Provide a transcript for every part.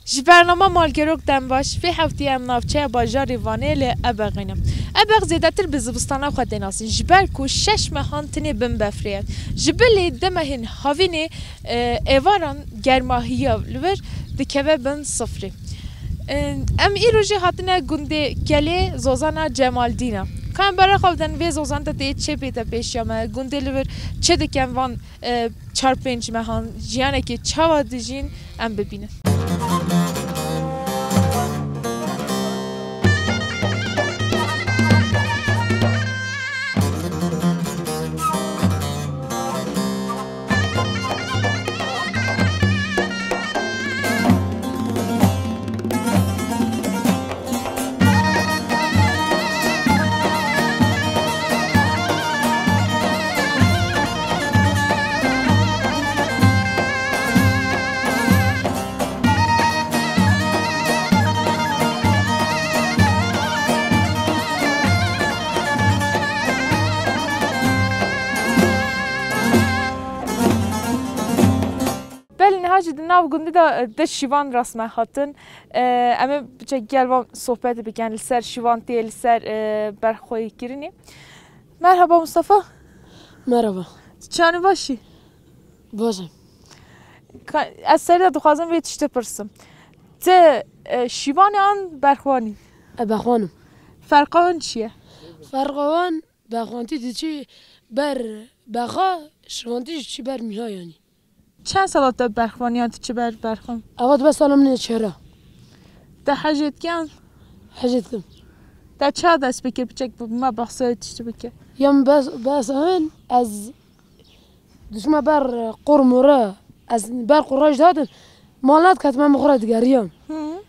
جبرنامه مالگروک دنباش فی هفته ام نافچه باجاری وانیل ابغینم. ابغ زیادتر به زبستان خود ناسین. جبر کو شش ماهان تنی بم بفریاد. جبلی دمهن هاوینی ایواران گرماهیا لور دکوه بن صفری. ام ایروجی هاتنه گنده گلی زوزانا جمال دینا. کام برای خودن وی زوزان تا چه پیدا پیشیام گنده لور چه دکم وان چهار پنج ماهان جیانه که چهار دیجین ام ببینه. ناو گنده دا شیوان رسمه هاتن اما بچه گلوان صحبت بکن لسر شیوان تی لسر برخوی کرنی. مرحبا مصطفى. مرحبا. چانی باشی؟ باشم. از سری دخوازم وی تشته پرسم. ته شیوان آن برخوانی؟ برخوانم. فرقان چیه؟ فرقان برخوانتی دیچی بر بخا شوانتی چی بر میها یعنی. چند سالات برخوانیات چه برخوان؟ اول بس سالم نه چرا؟ ده حجت کن؟ حجت کن. ده چه دست بکر بچک ما بحثای تشته بکر؟ یم بس آن از دشمن بر قرمورا از بر قراج دادن مالات کتم مخورد گریم.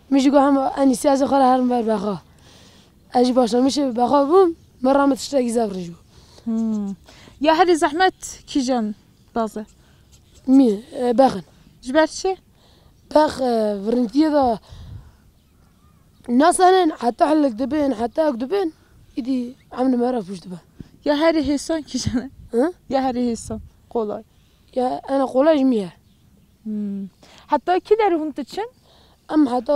میشه که هم انیسی از خاله هرم بر بخا. اجی باشه میشه بخا بوم مرامت تشتگی زبرجو. یا هری زحمت کی جان بازه؟ می بخن. جبر چه؟ بخ فرنتيه ذا الناس أنا حتى حلق دبين حتى أكدبين إدي عمل ما أعرف وش دبا. يا هاري هيسان كيشنا؟ ها؟ يا هاري هيسان قولاي. يا أنا قولاي جميع. حتى كده رهون تشن؟ حتى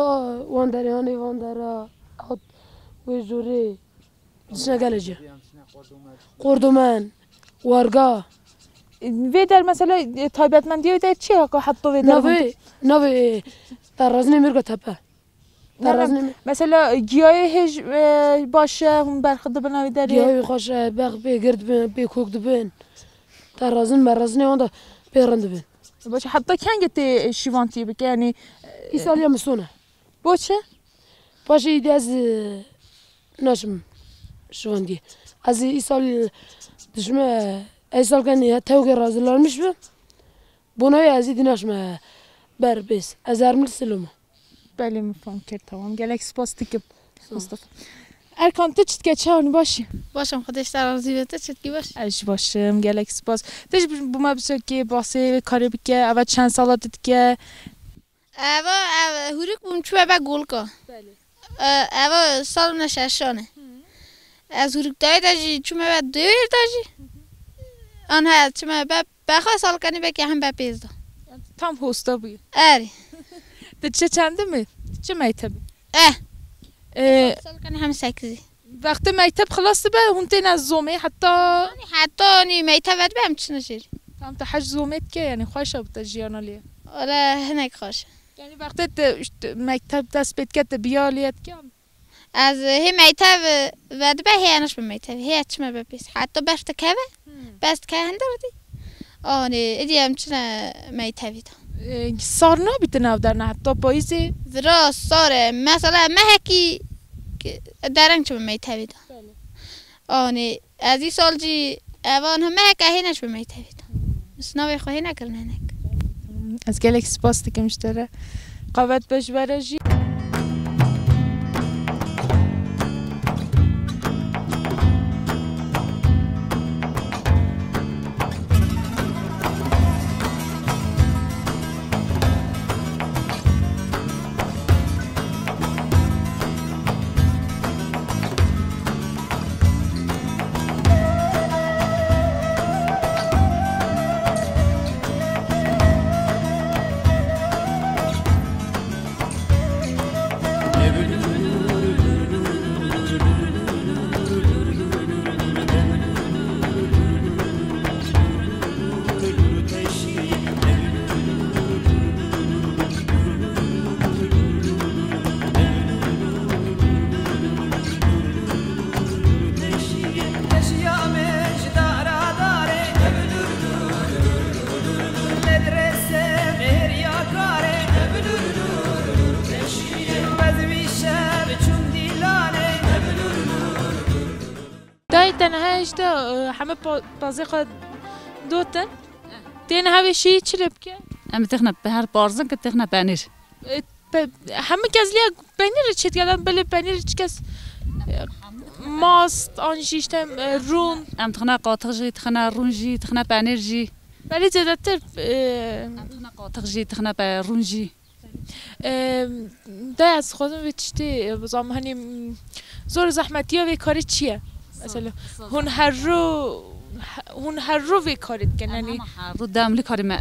واندرياني واندرا أخد وزوري دشنا قالجة. قردمان وارقا. ویدر مثلا تایبتمندی ویدر چیه که حتی ویدر نوی ترازنی میرگه تپه مثلا گیاه هج باشه هم برخورد بنوی داری گیاه خوشه بخ بی گرد بین بی کوک دبین ترازن مرازنی آندا پیرند بین باشه حتی کنگت شیوانتی بکه یعنی این سالی هم سونه باشه باشه ایدی از ناشم شیوانتی از این سال دشمه ای سال کنی توقع رازلار میشه بنای ازیدی نشمه بر بیس از ارمل سلمه بله مفهوم کرد تمام گلک سپاس دیگه مصطفی ارکان تو چت که چهارنی باشی باشم خودش در آرزوی تو چت کی باش اش باشم گلک سپاس تش بوم بسه که باسه کاری بکه اول چند سالات که اول هوریک بوم چوبه با گل کا اول سال نششانه از هوریک دایداجی چوبه با دویرداجی آنها چما بخواه سال کنی بکی هم بپیزده tam hosta bu. آری. چه چنده می؟ چه مکتبی؟ سال کنی هم سکزی. وقتی مکتب خلاص به اون تین از زومه حتی نی مکتب ود بهم چی نشیر. tam تا حج زومت که یعنی خوش بود جیانالیه. آره هنگ خوش. یعنی وقتی مکتب دست بید که بیالیت کم. از هی مکتب ود به هیانش به مکتب هی چما بپیس حتی برفت که بست که هنده بودی. آنی ادیم چنه مکتبی دا. سار نبود نو در نه حتی پاییزی. درست ساره مثلا مهکی درنگ چه مکتبی دا. آنی از این سال جی اوان هم مهک هینش به مکتبی دا. سنوی خواهی نکرن هنگ. از گلک سپاس دیگه مشتره قوت بش برجی. دای تنهایش دا همه بازی خود دوتن تین هاوی شی چی ربکه؟ ام تخنا به هر بارزن که تخنا پنیر همه کس لیا پنیر چیت کردن بله پنیر چی کس ماست آنشیشتم رون ام تخنا قاطق جی تخنا رون جی تخنا پنیر جی ولی زیاده تر ام تخنا قاطق جی تخنا رون جی دای از خودم ویچتی بزام هنی زور زحمتی ها وی کاری چیه؟ مثلا هون هر رو وی کارید کننی رو داملی کاری ما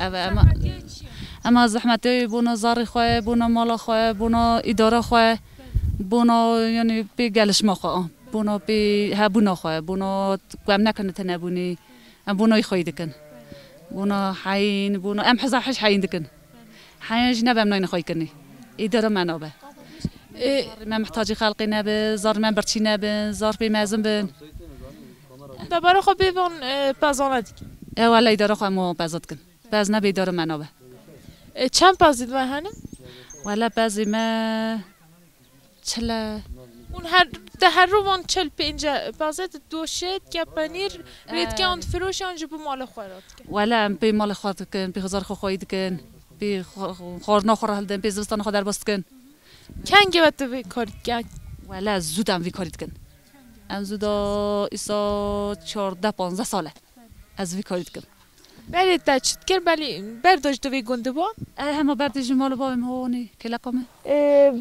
اما زحمتی بونا زاری خواه بونا مالا خواه بونا اداره خواه بونا یعنی بی گلش ما خواه بونا بی هبونا خواه بونا قوام نکنه تنبونی ام بونا یخوی دکن بونا حین بونا ام حزاحش حین دکن حین جنب ام ناین خوی کنی اداره منو به ما محتاجی خلقی نبه زار من برچی نبه زار بی مازن بن دباره خب بیوان پزانه دیگه والا اداره خواه ما پزاد کن پز نبه اداره منو به چند پزید و هنه؟ والا پزی ما چلا اون هر رو وان چل پینجا پزید دوشت که پنیر رید که آن فروش آنجا بو مال خوارد کن ولا بی مال خوارد کن بی خزار خواهید کن بی خور نخور هل دن بی زبستان خود در بست کن کنگه وقت وی کارید کن ولا زود هم وی کارید کن ام زودا ایسا 14-15 ساله از وی کارید کن بله تاچت کر بله برداشت وی گنده با همه برداشت مال بابم هونی کلا کمه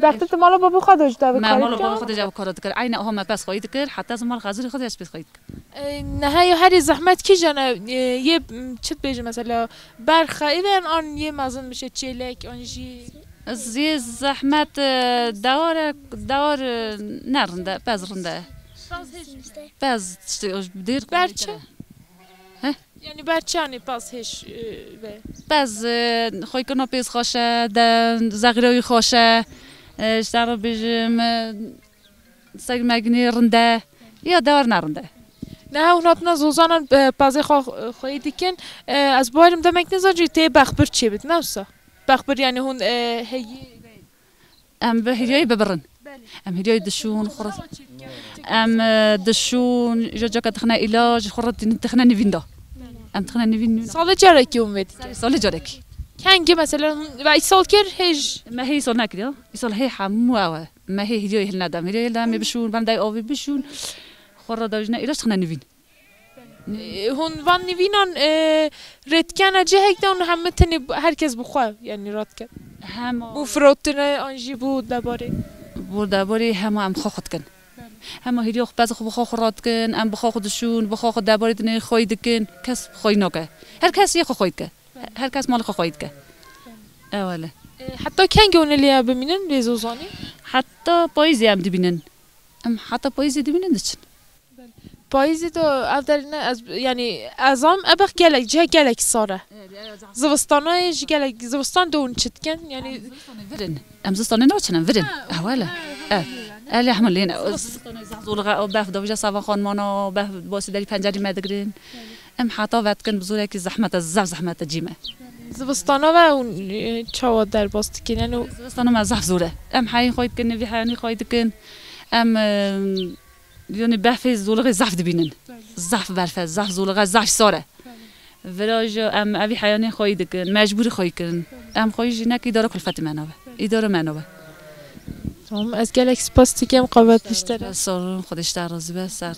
وقتی مال بابا خود داشت وی مال کارید بابا کن خود جواب کارد کرد عین هم پس خواهید کرد حتی از مال خزری خودش پس خواهید کرد نه یا هر زحمت کی جانه یه چت بیج مثلا برخه ایون آن یه مزن میشه چلک آنجی زی زحمت دار نرنده پزرنده پز دیر برچه یعنی برچه پس هش پز خوی کنه پیس خوشه د زغیروی خوشه اشتر بیجم سگ مگنی رنده یا دار نرنده نه اونات نزوزانن پازی خواهی دیکن از بایم دمک نزاجی تی بخبر چی بید نوسا بخبر یعنی هون هی ام به هدیه ببرن ام هدیه دشون خورد ام دشون جا که تخنا علاج خورد تخنا نویندا ام تخنا نوین سال جرکی اون بدی سال جارکی کنگه مثلا و ای سال کر هج ما هي سال نکردی ای سال هی حمو ما هي هدیه هل ندم هدیه هل ندم بشون بندای آوی بشون خورد داشتن علاج تخنا نوین هون وان نوینان ردکن جه هکدان همه تنی هرکس بخواه یعنی راد کرد هم بو فروتنه آنجی بود درباره هم خود کن هم هدیه خو بعض خوب خورد کن ام بخوا خودشون بخوا خود درباره دنیا خواهید کن کس خوای نکه هر کس یه خواهید که هر کس مال خواهید که اوله حتی کنگ اون لیا ببینن بیزوزانی حتی پاییزی هم ببینن ام حتی پاییزی ببینن دچن پاییزی تو افدرینه از یعنی ازام ابخ گلک جه گلک ساره زوستانایش گلک زوستان دون چتکن یعنی ورن ام زوستان نوچنم ورن اوله الی حملین زولغا باف دوجا سوا خانمانا باف باسی داری پنجری مدگرین ام حتی وقت کن بزرگی که زحمت از زحمت جیمه زوستانا و اون چواد در باست کنن زوستانا ما زح زوره ام حین خواهید کن نوی حیانی خواهید کن ام یعنی بافی زولغا زحف دبینن زحف برفه زحف زولغا زحف ساره ولی ام اوی حیانی خواهید کن مجبور خواهید کن ام خواهید نکی داره کلفت منابه اداره منابه از گلک سپاس دیگه قوت بیشتره سال خودش در راضی به سر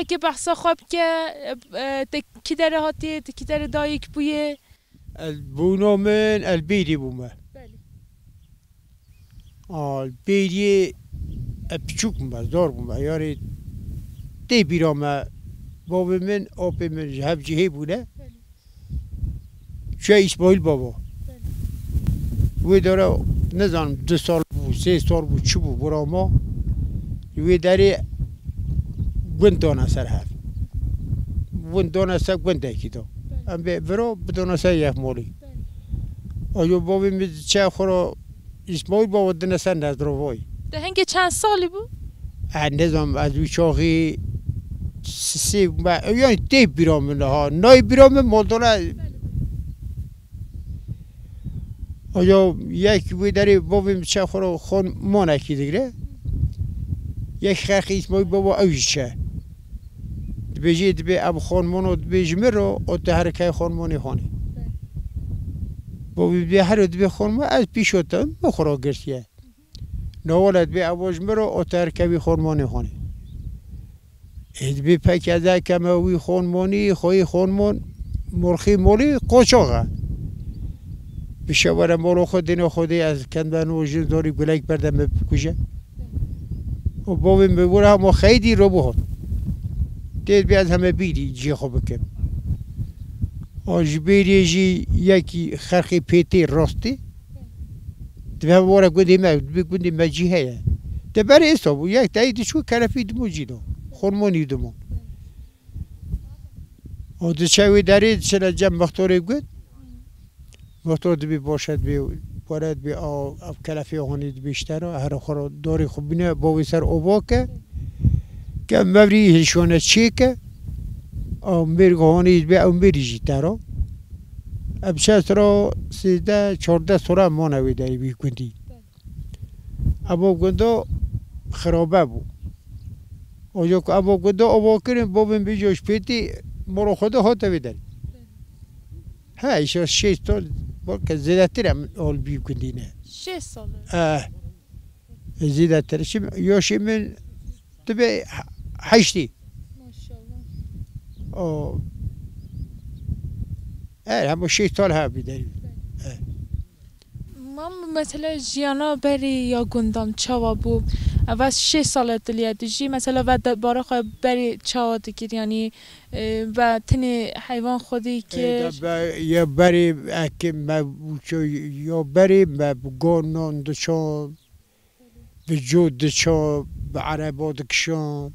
که بحثا خواب که کی داره هاتی کی داره دایک بویه بونو من البیری بومه البیری بچوک بومه زار بومه یاری دی بیرامه باب من آب من جهب جهی بوده چه اسماعیل بابا وی داره نزانم 2 سال بود 3 سال بود چی بود برا ما وی داره گوند دانه سر هف گوند دانه سر گوند اکی دا ام برا بدانه سر یک مولی آیا بابی می چه خورا اسماعیل بابا دانه سر نزد رو وای ده هنگه چند سالی بود؟ نزانم از وی چاقی یعنی دی بیرامنه ها نای بیرامن مالدانه آیا یک وی داری بابیم چه خورا خون ما نکی دیگره یک خرخی اسماعیل بابا اویش چه دبیجی دبی اب خون منو دبیجمه رو او تحرکه خون منی خانی بابی دبی هر دبی خون من از پیش ہوتم بخورا گرسیه نوالد دبی اباجمه رو او تحرکه خون منی خانی دبی پک از کمه وی خون منی خوی خون من مرخی مولی قوچاقه بشواره مالو خود دینو خودی از کندن و جن داری گلک بردم بکشه و بابی میبوره همه خیلی رو بخور دید بیاد همه بیری جی خوب بکن آج بیری جی یکی خرخی پیتی راستی دبی همه باره گوندی مجی هیه دبره ایسا یک دایی شو کرفی دمو جیدو خورمونی دمو و دچوی دارید چرا جمع مختاری گود مختار دبی باشد بی وارد بی آب کلافی هونید بیشتر هر خورا داری خوب بینه باوی سر اوبا که موری هشونه چی که میرگ هونید بی او میری جیتر ابشت را 13-14 سوره ما نوی داری بی گندی ابا گنده خرابه بود آجا که ابا گنده آبا کریم بابیم بی جاش پیتی مرا خدا ها توی داری ها ایشا 6 سال که زیاده ترم آل بی گندینه 6 ساله زیاده ترشیم یاشی من تبی 8 ماشاءالله همه 6 سال ها بیداریم ما مثلا جیانا بری یا گندام چاوا بو اول 6 ساله دلیه دیجی مثلا و باره خواه بری چاوا دکیر یعنی و تنی حیوان خودی که یا بری اکی مبوچو یا بری مبگانان دچان به جود دچان به عربا دکشان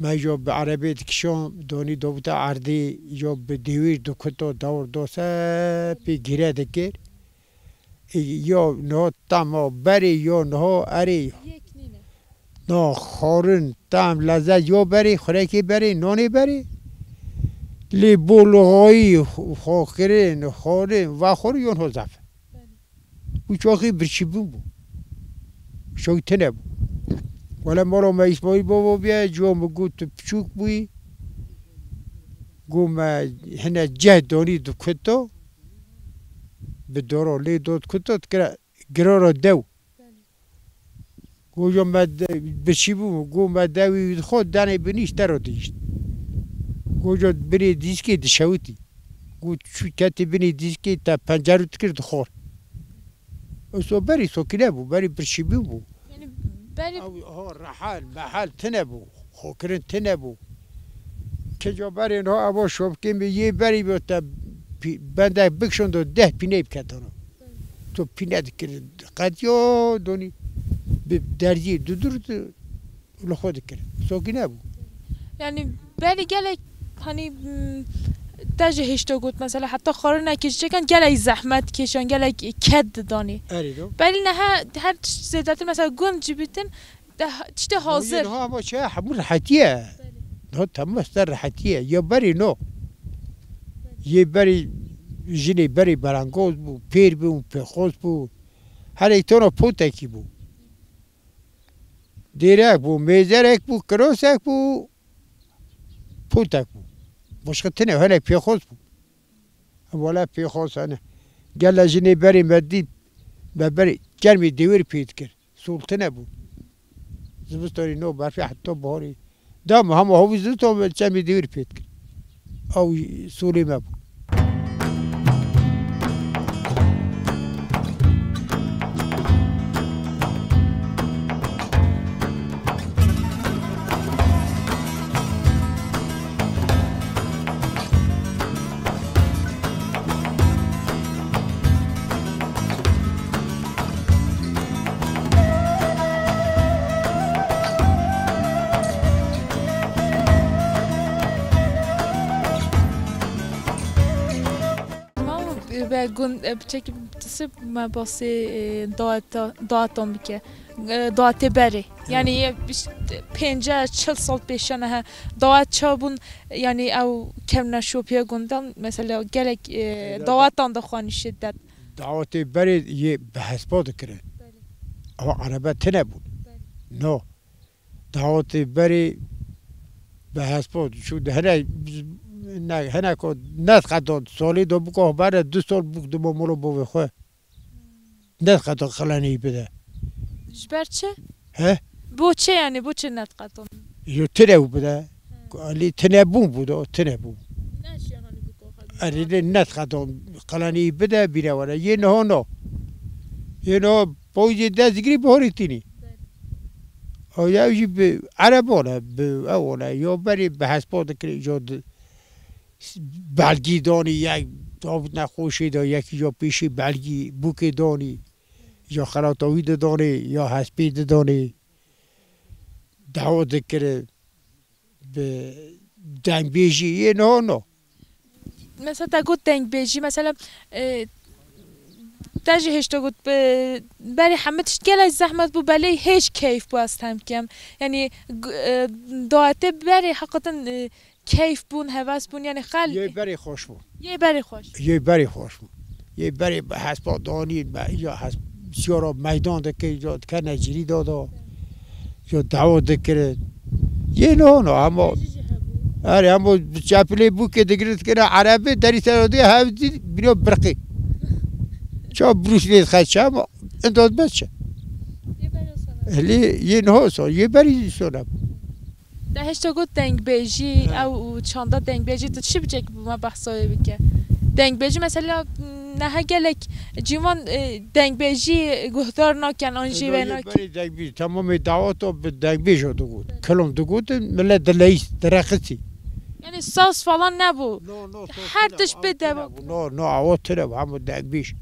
ما یا به عربی دکشان دانی دوتا عردی یا به دیویر دکتا دور دوسته پی گیره دکیر یا نه تما بری یا نه اری نه خورن تام لذت یا بری خوراکی بری نانی بری لی بولغایی خاکرین خورن و خور یا نه زفه او چاقی برچی بو شوی تنه بو ولی ما رو ما اسماعیل بابا بیا جو مگو تو پچوک بوی گو ما هنه جه دانی دو کتا به دارا لی داد کتا گرا را دو گو جا ما بچی بو گو ما دوی خود دانه بنیش در را دیشت گو جا بری دیسکی دشویتی گو چو کتی بینی دیسکی تا پنجرو تکرد خور اصلا بری ساکنه بو بری برشی بو یعنی بری رحال محل تنه بو خوکرن تنه بو که جا بری نه ابا شب که یه بری با تا بنده بکشند و 10 پینه بکتانو تو پینه دکرد قدیا دونی درجی دور لخود کرد ساکنه بو یعنی بری گله هنی تاج هشتا گوت مثلا حتی خاره نکش چکن گله زحمت کشان گله کد دانی ولی نه هر زیادت مثلا گند جبیتن چته حاضر نه ما چه همون راحتیه نه تمام سر راحتیه یا بری نو یه بری جنی بری برانگوز بو پیر بو پخوز بو هر ایتونو پوتکی بو دیرک بو میزرک بو کروسک بو پوتک بو مشکلتنه هنه پیخوز بود اولا پیخوز هنه گله جنی بری مدید بری گرمی دیویر پید کرد سلطنه بود زمستانی نو برفی حتی باری دام هم هو زدتهم چمی دیر پیت کرد او سولی ما بود به گند بچه تسب ما باسی داعتم بکه داعت بری یعنی پنجاه 40 سال پیشان ها داعت چابون یعنی او کم نشوپیه گندان مثلا گلک داعتان دخوانی شدت دعوت بری یه بحث بود کرد او عربه تنبود نه دعوت بری بحث بود شو ده نه هنر کو نت قدان سالی دو بکه بعد 2 سال بود دو مولو بوی خواه نت قدان خلانی بده جبر چه؟ ها؟ بو چه یعنی بو چه نت قدان؟ یو تنبو بده علی تنبون بوده تنبون علی نت قدان خلانی بده بیره ولی یه نه باید دستگیری بهاری تینی او یه به عربانه به اوله یا بری به حسبات که ایجاد بلگی دانی یک داوود نخوشی دا یکی یا پیشی بلگی بوک دانی یا خلاتاوید دانی یا حسبید دانی دعوت کرد به دنگ بیجی یه نه مثلا تا گفت دنگ بیجی مثلا تاجی هشتا گفت برای همه تشت گله زحمت بو بله هیچ کیف بو است هم کم یعنی دعاته برای حقیقتا کیف بون هواس بون یعنی خال یه بری خوش بون یه بری خوش یه بری به حسب دانی یا حسب سیارا میدان دکه یا که نجری دادا یا دعوت کرد یه نه اما اما چپلی بو که دگرت کنه عربه دری سراده هفتی بینو برقی چا بروش لید خواهد چه اما انداز بچه یه نه سال یه بری سال ده هشتا گفت دنگ بیجی او چاندا دنگ بیجی تو چی بچه که ما بحثایی بکه دنگ بیجی مثلا نه گلک جیوان دنگ بیجی گهدار نکن آنجی و نکن تمام دعوات به دنگ بیجی دو گود کلم دو گود ملت دلیس درختی یعنی ساس فلان نبو هر تش بده نه عوات تنه با همون دنگ بیج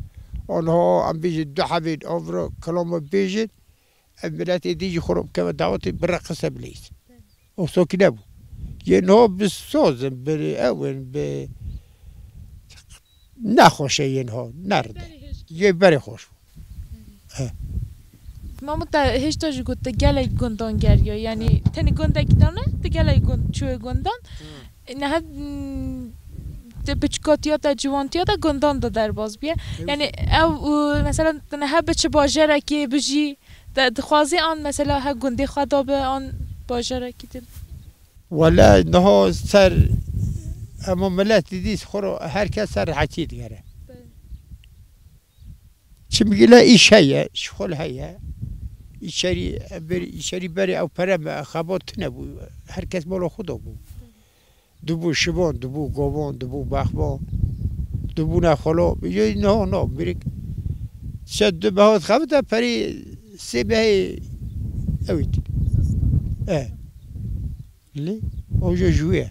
آنها هم بیجی دو حبید آورا کلام بیجی ملت دیجی خورم که دعوات برقصه بلیس او ساکی نبو یه نه بسازم بری اول به نخوشه یه نه نرده یه بری خوش ما هیچ تاجی گفت گله گندان گریا یعنی تنی گنده کدانه ده گله گند چوه گندان نه ده بچکاتیا تا جوانتیا تا گندان دا در باز بیه یعنی او مثلا نه بچه باجره که بجی دخوازی آن مثلا ها گنده خدا به آن باجره که دل ولا نه سر اما ملت دیدیست خورو هر کس سر حتی دیگره چه میگه لا ایش هیه شخول هیه ایشاری بری او پرم خبات نبو هر کس مالا خدا بو دبو شبان دبو گوان دبو بخبان دبو نخلا میگه نه میره شد دو بهات خبت پری سه به اوید لی اوجا جویه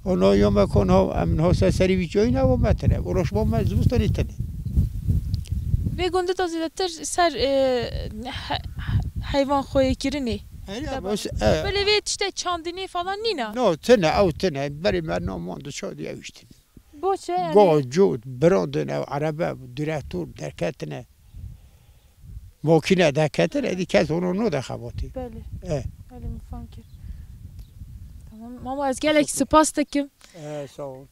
اونا یا مکان ها امن ها سری ویچایی نه و متنه و رشما مزبوست نیستنه و گنده تا زیادتر سر حیوان خوی کرنی ولی وی تشته چاندینی فلان نینا نه تنه بری من نامانده شادی اوشتیم باشه یعنی گاه جود براندن او عربه دیرکتور درکتنه ماکینه درکتنه دی کس اونو نو دخواتی بله مفهم کرد ماما از گلک سپاس دکم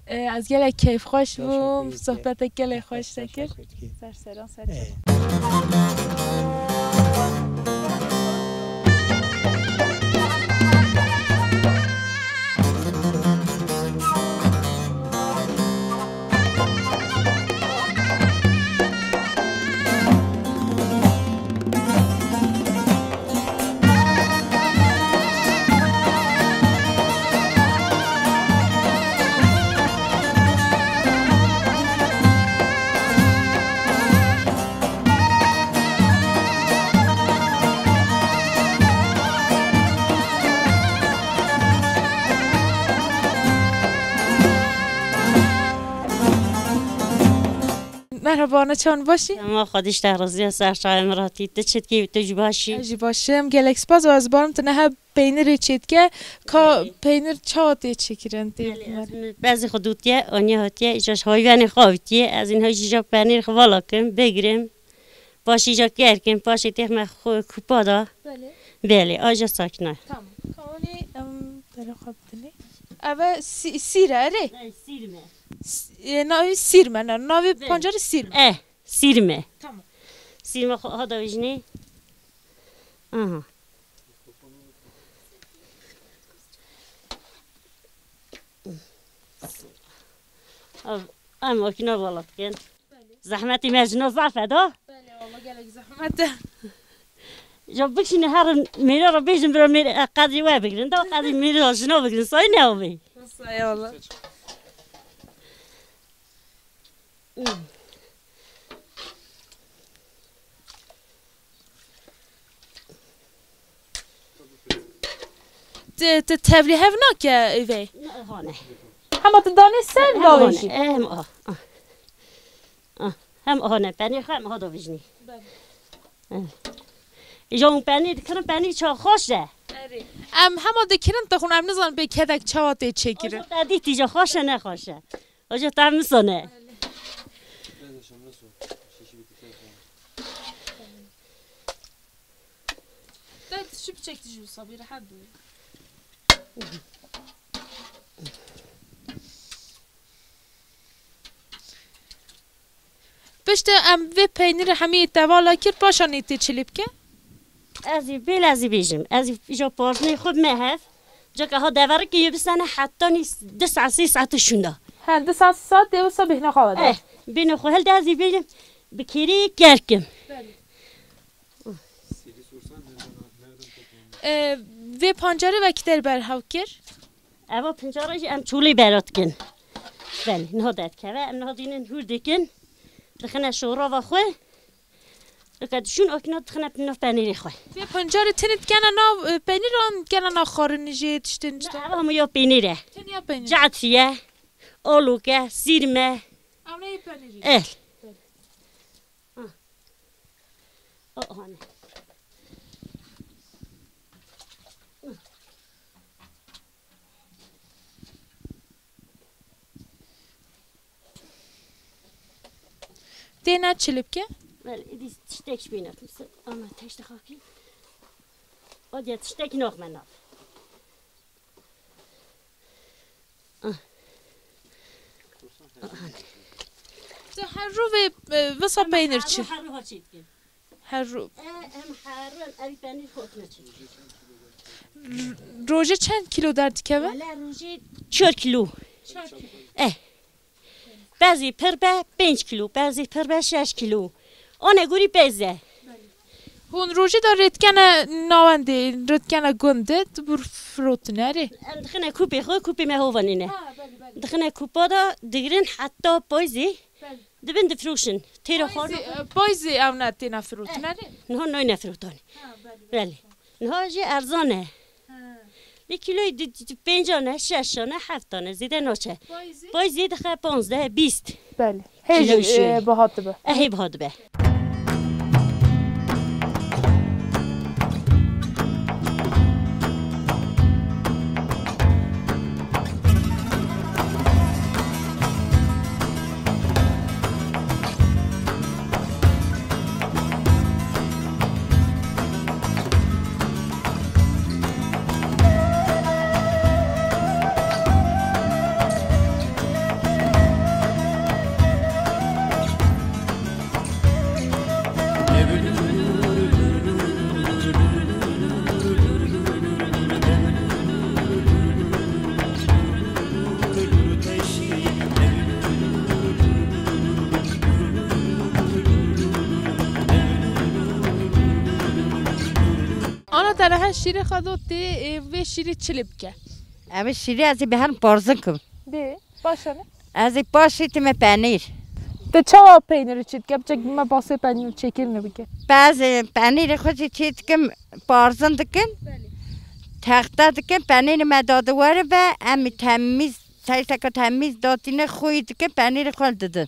از گلک کیف خوش بوم صحبت گلک خوش دکر سر سران مرحبا چون باشی؟ ما خودش در رازی سرشای امراتی تچت کی تج باشی اجی باشم گلکس باز از بارم تنها پینیر چیت که پینیر چاته چیکرن بعضی خودوتیه آنیا هاتیه ایجاش هایوانی خواهیه از این های جا پنیر خوالا کن بگیریم باشی جا گرکن باشی تیخ من کوپا دا بله آجا ساکنه تمام کانی برای خواب دنی اوه سیره اره سیرمه ناوی سیرمه نه ناوی پنجار سیرمه سیرمه تمام سیرمه ها دا ویجنی آها ام ماکینا بالا کن زحمتی مجنون ضعفه دا بله والله گلک زحمته جا بکشین هر میره رو بیشتر برای میره قدری وای بگیرن دا قدری میره رو شنا بگیرن سای نهامی سای والله تبلی هف نکه ایوی هانه همه تدانی سر داویشی هم هانه پنیر خواهم ها داویشنی ایجا اون پنیر کنم پنیر چا خوشه همه دکرن تا خونم نزان به کدک چاته چکیره آجا تدید ایجا خوشه نه خوشه آجا تمیسانه دایت شو بچکتی جو صابیره حد دوی بشته وی پینیر همه دوالا کرد باشانی تی چلیب که؟ ازی بیل ازی بیجم ازی ایجا پارتنی خود مهف جا که ها دواره که یه بسنه حتی نیست 2 ساعت 3 ساعت شونده هنده ساعت دیو صبح نخواهده بینو خو هل ازی بیجم بکیری گرکم وی پنجره و کتر بر هاو کر؟ اما پنجارش ام چولی برات کن بله نه داد که ام نه دینن هور دکن دخنه شورا و خو لکه آکنه دخنه پناه پنیری خو وی پنجره تنت کنه نا پنیران کنه نا خارنجی تشتن نه اما یا پنیره تنیا پنیر جعتیه آلوکه سیرمه اونه پنیری آهانه دینا چلیب که؟ بله ایدی تشتکش بینم اما تشت خاکی آدیا تشتک نخ من ناف تو هر رو وسا پینیر چی؟ هر رو ها چید کن هر رو هم هر رو اوی پنیر خود نچید روژه چند کیلو دردی که؟ بله روژه 4 کیلو بعضی پر به 5 کیلو بعضی پر به 6 کیلو آنه گوری بیزه هون روژه دار ریتکنه ناونده ریتکنه گنده بر فروت نری دخنه کوپی خود کوپی مهوانینه دخنه کوپا دا دگرین حتی بایزی دبن دفروشن تیرو خورد بایزی او ندی نفروت نری نه نه نفروتانی بله نه جی ارزانه یک کیلوی 5 آنه 6 آنه 7 آنه زیده نوچه بایزی دخه 15 20 بله هیچ بهات به هی بهات به ترها شیر خدوتی و شیر چلیب که اوه شیری ازی به هم بارزن کم بی باشنه ازی باشیتم پنیر ده چا پینیر چید که بچه ما باسه پنیر چکر نبیگه بعضی پنیر خودی چید کم بارزن دکن تخته دکن پنیر مداده واره و امی تمیز تایسته که تمیز داتینه خوی دکن پنیر خود دادن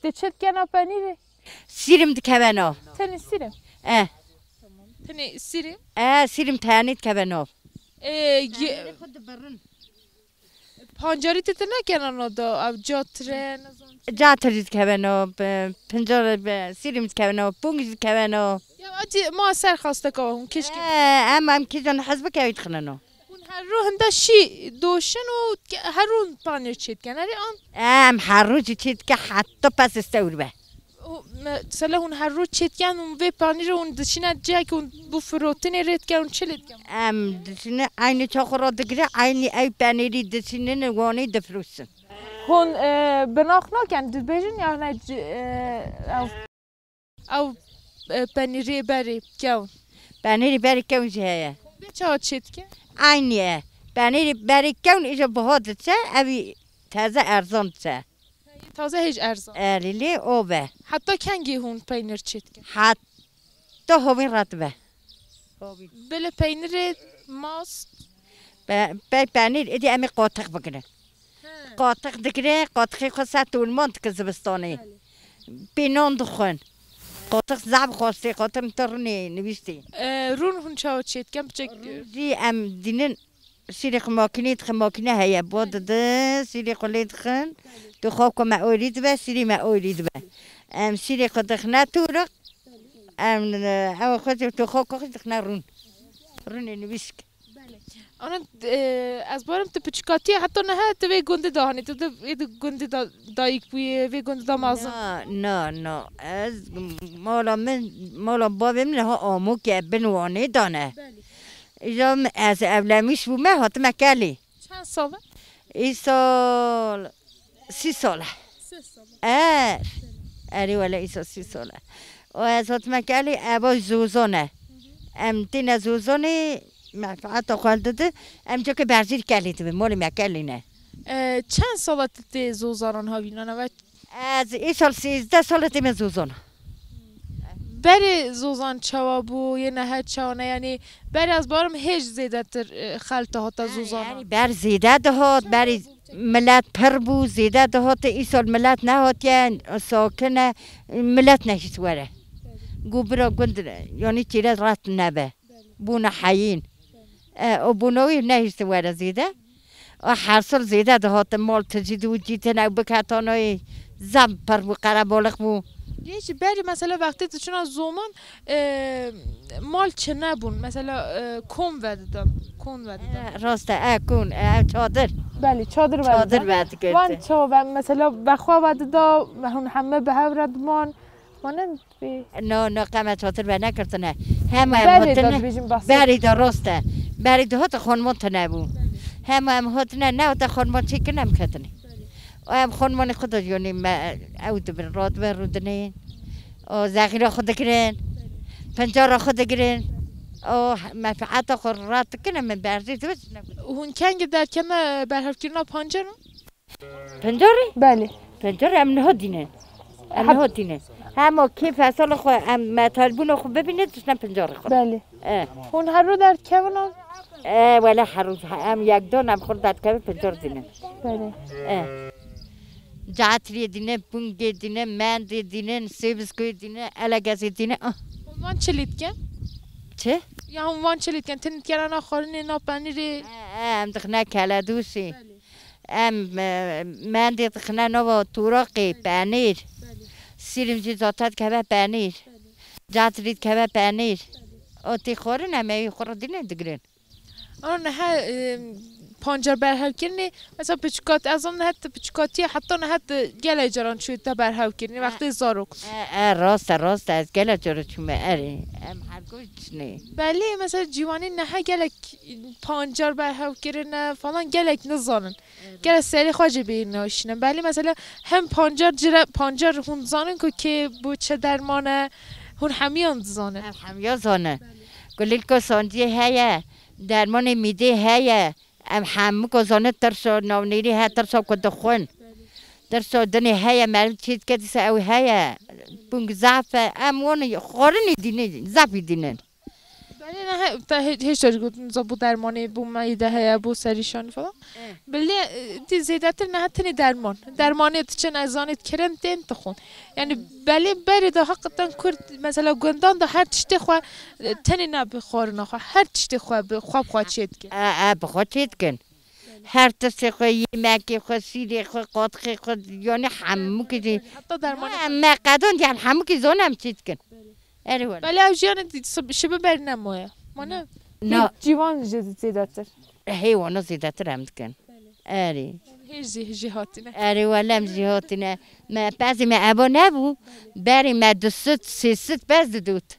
دچت کنا پنیره سیرم دکبناف تنی سیرم تنی سیرم سیرم تانیت کبناف خود برن پانجاری تت نکنن دا او جاتره نزون جاتریت کبناف پنجار سیرم دکبناف بونج دکبناف یا آتی ما سر خواسته که هم کشک هم کیزن حزب کوید خننو اون هر رو هنده شی دوشن و هر رو پانیر چید کنه هر روز چید که حتی پس استور به مثلا اون هر رو چید کن اون وی پانیر اون دشینه جای که اون بو فروتنی رید کن اون چه لید کن دشینه aynı çakura dikire aynı ev paniri dişinin newani difrusun هون بناخ نکن دو بیشن یا نه او پنیری بری کون paniri beri kevun heye به چه چید که aynı paniri beri kevun ijo bahadetse evi taze erzantse تازه هیچ ارزان erili o be حتی کنگی هون پینیر چید که hatta hovin ratbe بله پینیر ماست be panir edi emi qatık bikine qatık dikire qatığı khasa tulmont kızbistani binon dukhun qatık zab khasti qatım turni nivişti رون هون چه چید کم بچک di em dinin سیری خماکنه هیا بود ده سیری خلید خن تو خواب که معولید به سیری معولید به سیری خود خنه تورق او خود تو خواب که خود خنه رون نویسک آن از بارم تو پچکاتی حتی نه تو وی گنده دهانی تو گنده دایک بوی وی گنده دا مازن نه از مالا بابم نه آمو که بنوانه دانه ایجا از اولمیش بومه هاتم کلی چند ساله؟ ای سال 30 ساله 3 ساله اری ولی ایسا 30 ساله و از هاتم کلی ابا زوزانه تین زوزانه مفعات خالده ده جا که برزیر کلی تو مالی مکلی نه چند ساله تی زوزاران ها بینانه و از ای سال 13 ساله تیم زوزانه بری زوزان چوابو یه نه چانه یعنی بری از بارم هیچ زیده تر خلطه هاتا زوزان یعنی بر زیده دهات بری ملت پر بو زیده دهات ای سال ملت نهات یعنی ساکنه ملت نشید وره گوبرا گند یعنی چیره رات نبه بونه حیین و بونوی نشید وره زیده و هر سال زیده دهات مال تجید و جیتن او بکتانای زم پر بو قربالق بو یه بری مثلا وقتی تو چون از زمان مال چه نبون مثلا کن وده راسته کن چادر بله چادر وده کرده وان چا و مثلا بخوا وده دا هون همه به هورد مانند بی نه قمه چادر وده نکرده نه همه هاتنه بری دا راسته بری دا هات خانمان تنبون همه هاتنه نه دا خانمان چی که نمکتنه ام خانمان خود یعنی اود بر راد بر رودنه او زخیره خود کرن پنجره خود کرن او مفعات خود رات کنه من برزی تو هون کنگ در کم برحرف کردن پنجره پنجره بله پنجره ام نهادینه همه کی فصل خو ام مطالبون خو ببینید توش پنجره خود بله هون هر رو در کمون ولی هر روز ام یک دو نم خود در کم پنجره دینه بله جاتری دینه بونگی دینه مندی دینه سیبسکوی دینه الگازی دینه وان چلید کن چه؟ یا هم وان چلید کن تنید کردن آخرین ناپنیری ام دخنه کلا دوشی ام مندی دخنه نو توراقی پنیر سیرم جزاتت که پنیر جاتری که پنیر آتی خورن همه خور دینه دگرن آن نه پنجر برهاو کردنی مثلا پچکات از اون نه پچکاتی حتی نه گله جران شوید تا برهاو کردنی وقتی زاروک راست از گله جران چومه اری ام هر گوش نی بله مثلا جوانی نه گله پنجر برهاو کردن فلان گله نزانن گله سری خواجه بین ناشینن بله مثلا هم پنجر هون زانن که بو چه درمانه هون همیان زانن همیان زانن گلیل که سانجی هیا درمان میده هیا ام همه گذانه ترسو نونیری ها ترسو کدخون ترسو دنی هیا معلوم چیز کدی سوی هیا بونگ زعف ام وان خورنی دینه زعفی دینن بله نه تا هیچ جایی گفتن زبون درمانی بو معده هیا بو سریشان فلان بله دی زیاده تر نه تنی درمانی چه نزانید کرن دین تخون یعنی بله بری ده حقیقتا کرد مثلا گندان ده هر چیزی خو تنی نبخور نخوا هر چیزی خو خواب چید کن بخواد چید کن هر تسی خو یمکی خو سیری خو قاطخی خو یعنی همو که حتی درمانی ما قدون دیال همو که زونم چید کن اره بله اوجیان شبه بر نموه مانه نه جوان زیاده تر حیوانا زیاده تر هم کن اره هیچ هاتینه اره ولم جهاتینه ما بعضی ما ابا نبو بری ما 200 بعض دود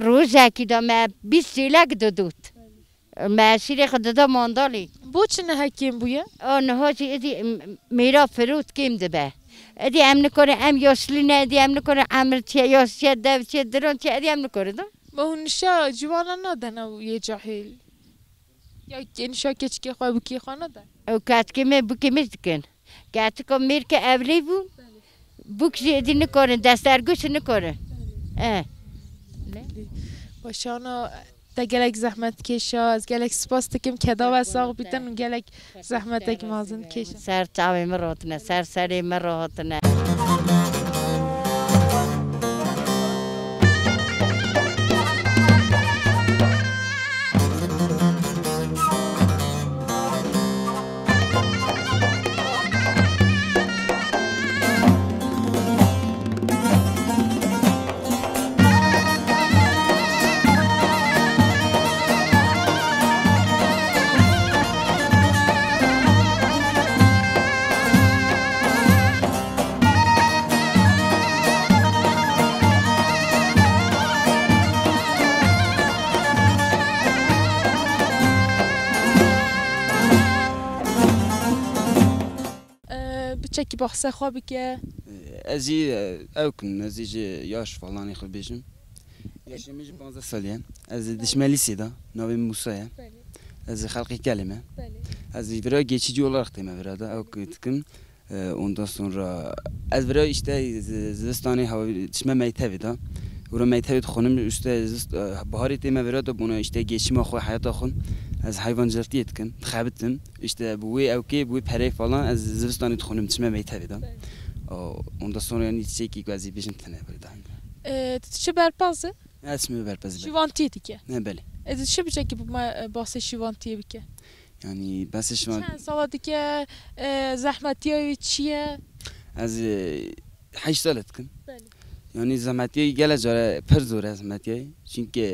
روزه کی دا ما 20 لک دود ما شیری خود دا ماندالی بو چه نه حکیم بویه؟ آن هاجی ادی میرا فرود کیم دبه ادی امن کنه ام یاسلی نه ادی امن کنه امر چه یاسی دو چه درون چه ادی امن کنه دم با اونشا جوانا ندن او یه جاهل یا اینشا کچکی خواه بکی خانه دن او کات که می بکی میزکن کات که میر که اولی بو بکشی ادی نکنه دسترگوش نکنه باشانا تا گلک زحمت کشا از گلک سپاس تکیم کدا و ساق بیتن و گلک زحمت تک مازن کشا سر چاوی مراتنه سر سری مراتنه چکی بحث خوابی که ازی اوکن ازی یاش فلانی خود بیشم یاشمیج 15 سالیم از دشمالی سیدا ناوی موسیه از خلقی کلمه از برای geçici olarak tema verada اوکتکم ondan sonra az برای işte zistani hava dişme meytevi da ورا meytevi خونم işte bahari tema verada buna işte geçimi xo hayata xon از hayvancılık etkin xabittim işte bu evki bu pere falan az zistani خونم dişme meytevi da ondan sonra yani çeki gazi bizim tane böyle چه برپازه؟ اسمی برپازی شیوانتی دیگه نه بله از چه بچه که باس شیوانتی بکه یعنی بس شیوان چند سال دیگه زحمتیای چیه از 8 سالت کن یعنی زحمتیای گله جاره پر زور زحمتیای çünkü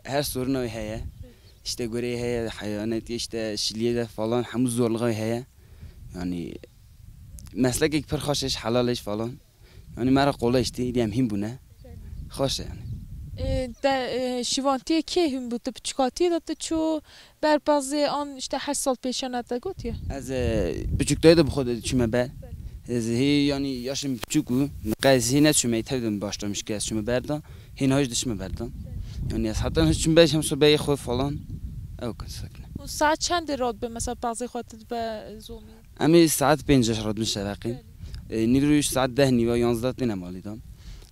her sorun o heye işte göre heye hayvanat işte şiliye falan hem zorluğu heye yani meslek ek per خوشش حلالش falan yani mera kolay işte diyem him bu ne خوش yani شیوانتی که هم بود بچکاتی داده چو برپازی آن işte 8 سال پیشانه دا گفت یا از بچکتای da bu خود چومه به از هی yani yaşım küçükü قضیه نه چومه تودم başlamış ki çume berdan hin hoş düşme berdan yani hatta hiç çume hem sobe خود falan او کسکنه اون ساعت چند راد به مثلا بعضی خاطر به زومی امی ساعت 5 راد میشه واقعا نیروش ساعت 10 نیو 11 دینا مالیدم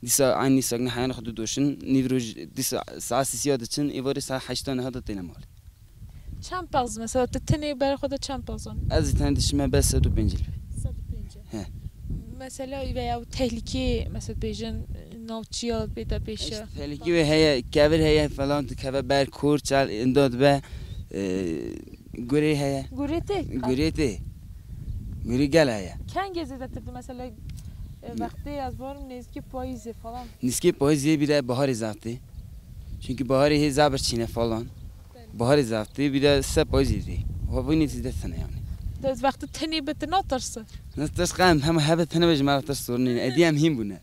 دیسا aynı ساعت حیان خود دوشن نیروش دیسا ساعت 3 için ایواری ساعت 8 نه هدا دینا مال چند باز مثلا تنی برای خود چند بازون از تن دشمه بس 105 he mesela veya tehlike mesela bejin navçıya beda peşe tehlike ve heye kavir heye falan kava ber kur çal indod be göre heye gurete guri gel heye kan gezide tabii mesela vakti az varım neski payızı falan neski payızı bir de bahar zaten çünkü bahar he zaber çine falan bahar zaten bir de se payızı değil o bu netice sana yani داز وقت تنی بهت ناترسه ناترس قام هم هبه تنی بج ما ترس سورني اديام هم بونه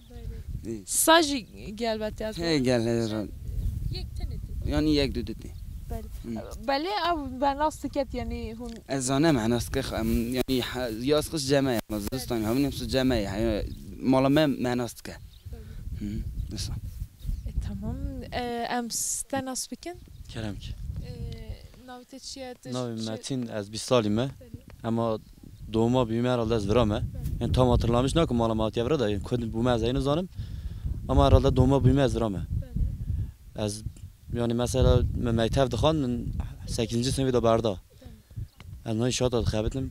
ساجي قال بات يا هي قال یک تنی يعني يك دودتي بله او بناستكت يعني هون ازانه معناست يعني ياسقش جماعه مزستان هم نفس جماعه مالا ما معناست که مثلا tamam امس تناس بكن کرم ki ناویت چیه ناوی متین از 20 سالمه اما دوما بیمه herhalde از ورامه yani tam hatırlamış ne ki malumat yavru da kod bu mezayını zanım ama herhalde doğma büyüme az ورامه از يعني مثلا من مكتب دخان من 8 سنه دا بردا انا شاطر خابتم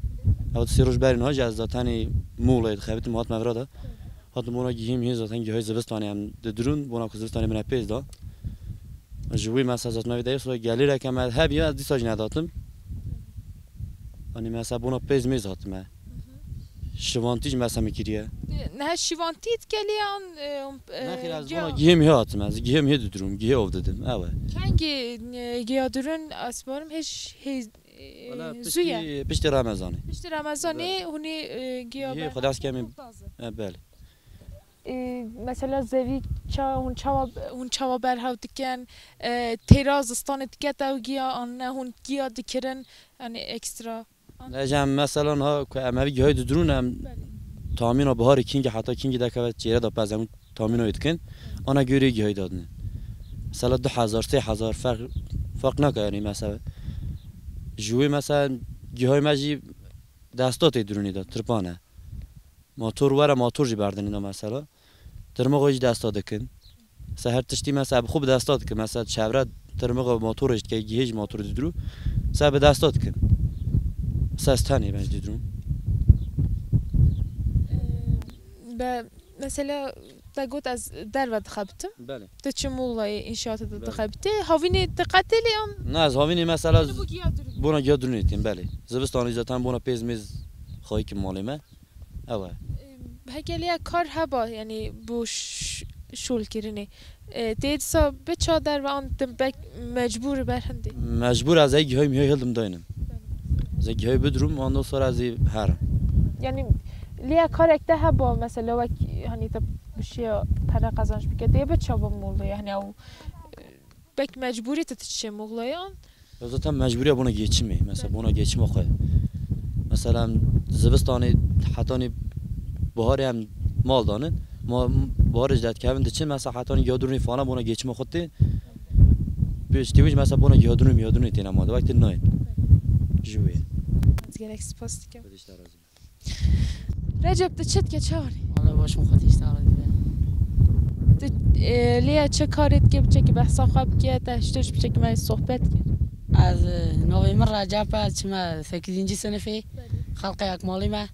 او سیروش برین ها از داتنی موله خابتم هات مفرادا هات مونا گیم هی زاتن گهای زبستانی هم درون بونا که زبستانی من پیز دا جوی مثلا زات نوی دیس و گلی رکم هبی از دیساج نداتم ani mesela buna pez mez hatme. Şivantiç mesela mikiriye. Ne şivantit geliyan? Ne kiraz buna giyem he hatme. Giyem he durum. Giye ov dedim. Evet. Hangi giyadurun asbarım hiç zuya. Pişti Ramazanı. Pişti Ramazanı huni giyaber. Giye khalas kemi. Bel. Mesela zevi hun çava berhav diken terazistan etiket ev giya anne hun giya dikirin yani ekstra. Necem mesela ha emevi giye durun hem tahmin bahar kingi hatta kingi de kavet çeyre da pazem tahmin etkin ana göre giye dadne. Mesela 2000 3000 fark ne yani mesela. Juve mesela giye maji دستات درونی داد ترپانه موتور وره موتور جی بردنی دا مثلا ترمغوی دستات کن سهر تشتی مثلا خوب دستات کن مثلا شبره ترمغ موتورش که گیج موتور درو سه به دستات کن سستانی بنج درون به مثلا تقول از در ود خبتم بله تو چه موقعی انشاءات دخبته هاوینی دقتی لیام نه از هاوینی مثلا بونا گیا درونیتیم بله زبستانی زاتن بونا پیز میز خواهی که مالیمه اوه هگلیا کار هبا یعنی بوش شول کردنی دید سا به چادر و آن بک مجبور برهندی مجبور از ای گیاه میای هلدم داینم از ای گیاه بدروم آن سر از ای هرم یعنی لیا کار اکته هبا مثلا وک هنی تا بشیا پره قزانش بکه دیه به چابا موله یعنی او بک مجبوری تتشه موله آن zaten mecburiye buna geçimi mesela buna geçim okuyor. Mesela zıvıstanı hatani bahar hem maldanın bahar icdet kevin için mesela hatani yadurni falan buna geçim okudu. Bir tivic mesela buna yadurni tine madı vakti neyin. Juye. Gerek spastik. Recep de çet geçari. Allah baş mukhat iştahlı لیا چه کارت که بچه که بحثا خواب که تشتش بچه که من صحبت کرد از نوامبر رجب چما 8 سنه فی خلق یک مالی ما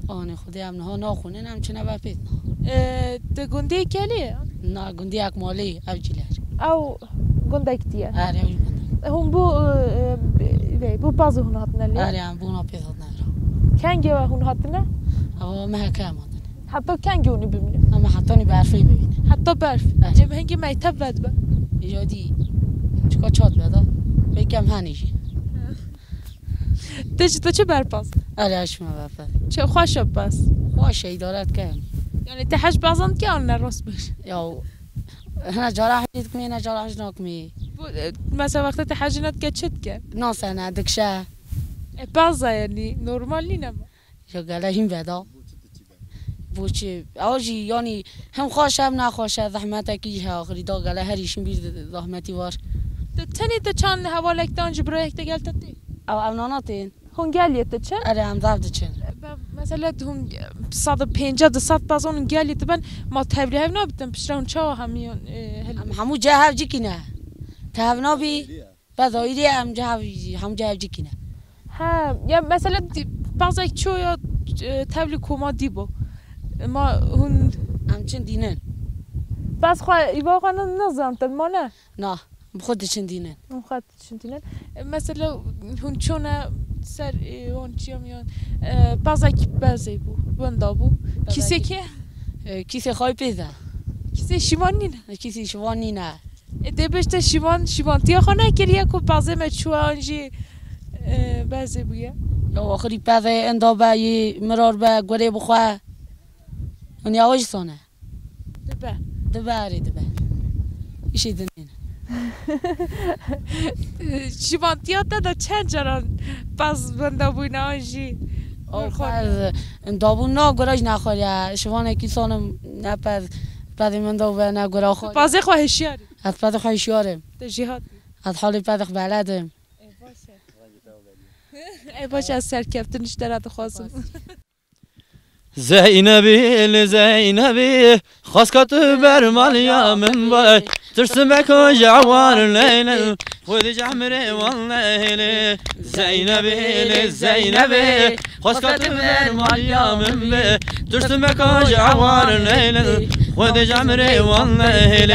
آن خودی هم نه ناخونه نم چه نبا پید ده گنده کلیه نه گنده یک مالی او جیلر او گنده کتیه آره او گنده هم بو بازو هون هاتنه لی آره هم بونا پید هاتنه کنگه هون هاتنه او مهکه هم هاتنه حتی کنگه هونی ببینه اما حتی نی برفی ببینه حتی برف هنگی میتب بد با ایجادی چکا چاد بدا بگم هنیجی تو چه برپاس؟ آره اشما برپاس چه خوش پس؟ خوشه ایدارت کم یعنی تحش بازند که آن نراست بشه یا هنا جراح دید کمی نه جراح نکمی مثلا وقت تحجنات که چت که؟ ناسه نه دکشه بازه یعنی نرمال نی نما یا گله هم بدا بوچه آجی یعنی هم خوش هم نخوشه زحمت کی آخری دا گله هریشون بیر زحمتی وار تنی تا چند حوالک دانج برای یک دگل تدی او ناناتین هون گلیت چه آره هم زبط چن مثلا هم 150 200 بازون گلیت بن ما تبری هم نبودم پیشرون چا همیون همو جهو جیکنه تهونا بی بدایری هم جهو جیکنه ها یا مثلا بعضی چو یا تبلی کوما دیبو ما هون همچین دینن بس خواه ایوا خواه نظام تل ما نه نه خودشون دینن خودشون دینن مثلا هون چونه سر اون چیا میان بعضی بو بندا بو کیسه که کیسه خواهی پیزه کیسه شیوانی نه کیسه شیوانی نه ده بشته شیوانتیا خواه نکریه که بعضی مچوه آنجی بعضی بویه یا آخری پیزه اندابه یه مرار به گوره بخواه اونی آواج سانه دبه ایشی دنین شیوانتیات دا چند جران پس بنده بوینه آنجی دابون نا گراج نخوریه شوانه کی سانم نه پد من دو به نه گرا خوری پازه خواهشیاری از پد خواهشیارم ده جهاد از حال پد بلدم ای باشه از سرکفتنش درد خواستم زینبی زینبی خواست که تو بر مالیا من بای ترسم بكو جوار الليل خذ جمري والليل زينبي زينبي خسكت من مريم بي ترسم بكو جوار الليل خذ جمري والليل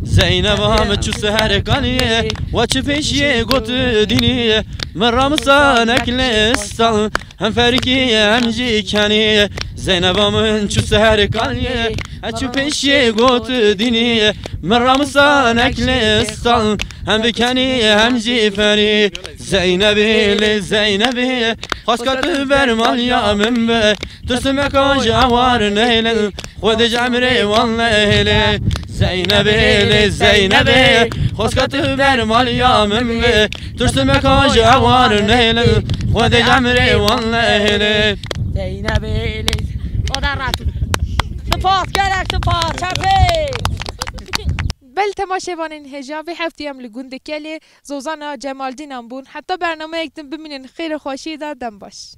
زينب هم تشو سهر قانيه وچ پیشی قط دینی من رمضانك لسال هم فرقي هم جي كاني زينب من تشو سهر قانيه وچ پیشی قط دینی من رمضانك لسال هم بكاني هم جي فري زينبي لزينبي خسكت بر مريم بي ترسمك جوار نيل خذ جمري والليل زينبي زينبي خسكت بر مريم بي ترسمك جوار نيل خذ جمري والليل زينبي ودراتو سپاس گرک سپاس چپی بل تماشاوانین هجا به هفته هم لگونده کلی زوزانا جمالدین هم بون حتی برنامه اکتن ببینین خیر خوشی دادم باش